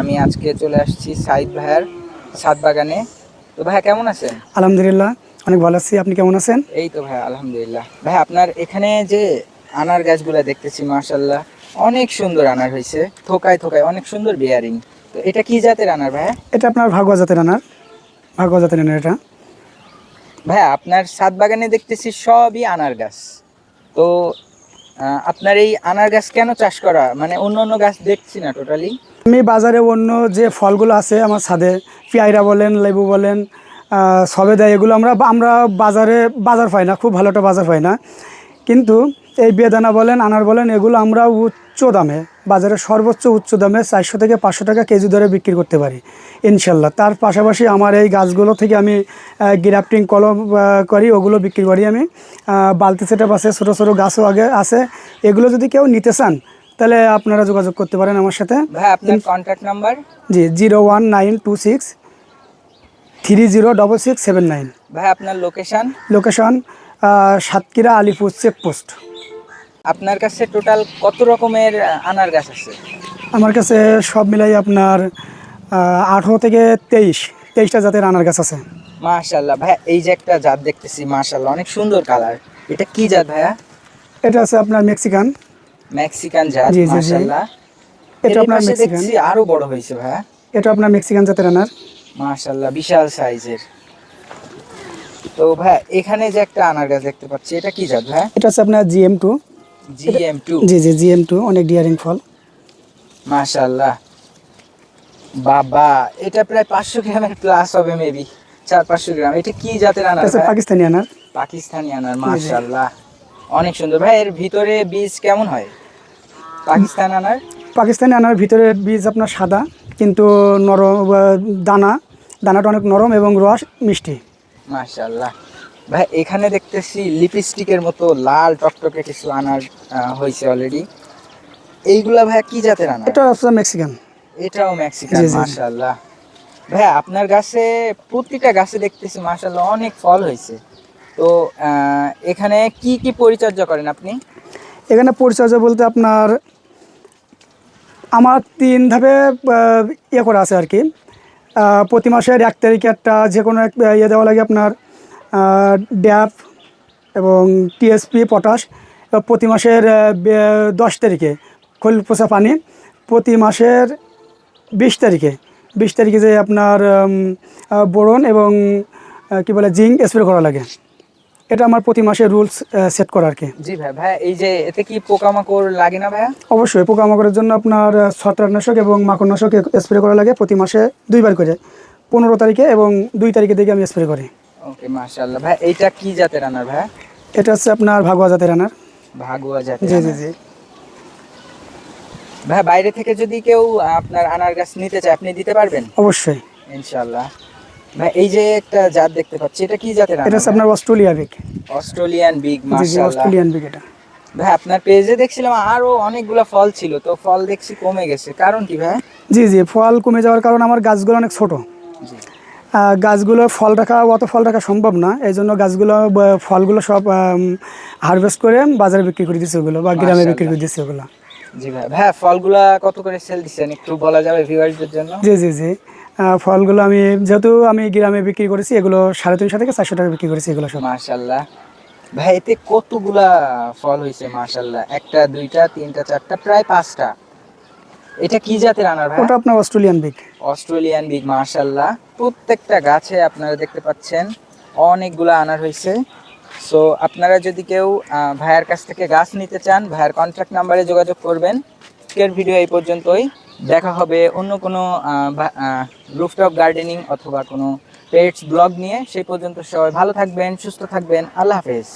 আমি আজকে চলে আসছি সাইদ ভাইয়ার ছাদ বাগানে। তো ভাইয়া কেমন আছেন? আলহামদুলিল্লাহ, অনেক ভালো আছি। আপনি কেমন আছেন? এই তো ভাইয়া আলহামদুলিল্লাহ। ভাইয়া আপনার এখানে যে আনার গাছগুলা দেখতেছি মাশাআল্লাহ, অনেক সুন্দর আনার হয়েছে, থোকায় থোকায় অনেক সুন্দর বিয়ারিং। তো এটা কি জাতের আনার ভাইয়া? এটা আপনার ভাগোয়া জাতের আনার। ভাগোয়া জাতের আনার এটা। ভাইয়া আপনার ছাদ বাগানে দেখতেছি সবই আনার গাছ। তো আপনার এই আনার গাছ কেন চাষ করা, মানে অন্য অন্য গাছ দেখছি না টোটালি। আমি বাজারে অন্য যে ফলগুলো আছে আমার ছাদে, পেয়ারা বলেন, লেবু বলেন, সবেদা, এগুলো আমরা আমরা বাজারে বাজার পাই না, খুব ভালো একটা বাজার পাই না। কিন্তু এই বেদানা বলেন, আনার বলেন, এগুলো আমরা উচ্চ দামে, বাজারে সর্বোচ্চ উচ্চ দামে 400 থেকে 500 টাকা কেজি দরে বিক্রি করতে পারি ইনশাল্লাহ। তার পাশাপাশি আমার এই গাছগুলো থেকে আমি গ্রাফটিং কলম করি, ওগুলো বিক্রি করি আমি। বালতি সেটআপ আছে, ছোটো ছোটো গাছও আগে আছে। এগুলো যদি কেউ নিতে চান তাহলে আপনারা যোগাযোগ করতে পারেন আমার সাথে। ভাই আপনার কন্ট্যাক্ট নাম্বার? জি, 01926 306679। ভাই আপনার location? Location Satkhira Alipur checkpost. আপনার কাছে টোটাল কত রকমের আনার গাছ আছে? আমার কাছে সব মিলাই আপনার 18 থেকে 23টা জাতের আনার গাছ আছে। মাশাআল্লাহ ভাই, এই যে একটা জাত দেখতেছি মাশাআল্লাহ অনেক সুন্দর কালার। এটা কি জাত ভাইয়া? এটা আছে আপনার মেক্সিকান। মেক্সিকান জাত, জি জি জি, মাশাআল্লাহ। এর এটা এই আপনার পাশে মেক্সিকান। দেখছি আরো বড় হয়েছে ভাইয়া। এটা আপনার মেক্সিকান জাতের আনার। মাশাআল্লাহ বিশাল সাইজের। তো ভাই এখানে যে একটা আনার গাছ দেখতে পাচ্ছি, এটা কি জাত ভাইয়া? এটা আছে আপনার GM2। GM2। জি জি, GM2 অনেক ডিয়ারিং ফল। মাশাআল্লাহ বাবা, এটা প্রায় 500 গ্রামের প্লাস হবে মেবি, 400-500 গ্রাম। এটা কি জাতের এটা আনার আছে ভাই? পাকিস্তানি আনার। পাকিস্তানি আনার, জি জি। মাশাআল্লাহ অনেক সুন্দর। ভাই এর ভিতরে বীজ কেমন হয় পাকিস্তান আনার? পাকিস্তানি আনার ভিতরের বীজ আপনার সাদা, কিন্তু নরম, দানা দানাটা অনেক নরম এবং রস মিষ্টি। মাশাআল্লাহ। ভাই এখানে দেখতেছি লিপস্টিকের মতো লাল টকটকে কিছু আনার হয়েছে অলরেডি। এইগুলা ভাই কি জাতের আনার? এটা আছে মেক্সিকান। এটাও মেক্সিকান, জি জি জি। মাশাআল্লাহ। ভাই আপনার গাছে প্রতিটা গাছে দেখতেছি মাশাআল্লাহ অনেক ফল হয়েছে। তো এখানে কি কি পরিচর্যা করেন আপনি? এখানে পরিচর্যা বলতে আপনার আমার 3 ধাপে করা আছে আর কি। প্রতি মাসের 1 তারিখে একটা যে কোনো এক দেওয়া লাগে আপনার ড্যাপ এবং TSP পটাশ। প্রতি মাসের 10 তারিখে খোল পচা পানি। প্রতি মাসের 20 তারিখে 20 তারিখে যে আপনার বোরন এবং কি বলে জিঙ্ক স্প্রে করা লাগে। এটা আমার প্রতি মাসে রুলস সেট করা আর কি। জি ভাই। ভাই এই যে এতে কি পোকামাকড় লাগে না ভাইয়া? অবশ্যই পোকামাকড়ের জন্য আপনার ছত্রাকনাশক এবং মাকড়নাশক স্প্রে করা লাগে প্রতি মাসে 2বার করে। 15 তারিখে এবং 2 তারিখে দিকে আমি স্প্রে করি। ওকে মাশাআল্লাহ। ভাই এইটা কি জাতের আনার ভাইয়া? এটা হচ্ছে আপনার ভাগোয়া জাতের আনার। ভাগুয়া জাতের জি জি আনার। জি। ভাই বাইরে থেকে যদি কেউ আপনার আনার গাছ নিতে চায় আপনি দিতে পারবেন অবশ্যই। ইনশাআল্লাহ। ভাই এই যে একটা জাত দেখতে পাচ্ছি, এটা কি জাতের এটা আনার হচ্ছে ভাই? আপনার অস্ট্রেলিয়া বিগ। অস্ট্রেলিয়ান বিগ, জি জি, মাশাআল্লাহ। অস্ট্রেলিয়ান বিগ এটা। ভাই আপনার পেজে দেখছিলাম আরো অনেকগুলা ফল ছিল, তো ফল দেখছি কমে গেছে, কারণ কি ভাই? জি জি, ফল কমে যাওয়ার কারণ আমার গাছগুলো অনেক ছোট। জি। গাছগুলো অত ফল রাখা সম্ভব না, এই জন্য গাছগুলো ফলগুলো সব হারভেস্ট করে বাজারে বিক্রি করে দিচ্ছে ওগুলো, বা গ্রামে বিক্রি মাশাআল্লাহ। করে দিচ্ছে ওগুলো। জি ভাই। ভাই ফলগুলা কত করে সেল দিচ্ছেন একটু বলা যাবে ভিউয়ারদের জন্য? জি জি জি। ফলগুলো আমি যেহেতু আমি গ্রামে বিক্রি করেছি, এগুলো 350 থেকে 400 টাকা বিক্রি করেছি এগুলো সব। মাশাআল্লাহ। ভাই এতে কতগুলা ফল হয়েছে মাশাআল্লাহ, একটা দুইটা তিনটা চারটা প্রায় 5টা। এটা কি জাতের আনার ভাই? ওটা আপনার অস্ট্রেলিয়ান বিগ। অস্ট্রেলিয়ান বিগ, মাশাআল্লাহ। প্রত্যেকটা গাছে আপনারা দেখতে পাচ্ছেন অনেকগুলা আনার হয়েছে। সো আপনারা যদি কেউ ভাইয়ার কাছ থেকে গাছ নিতে চান, ভাইয়ার কন্ট্যাক্ট নাম্বারে যোগাযোগ করবেন। আজকের ভিডিও এই পর্যন্তই। দেখা হবে অন্য কোনো রুফটপ গার্ডেনিং অথবা কোনো পেটস ব্লগ নিয়ে। সেই পর্যন্ত সবাই ভালো থাকবেন, সুস্থ থাকবেন। আল্লাহ হাফেজ।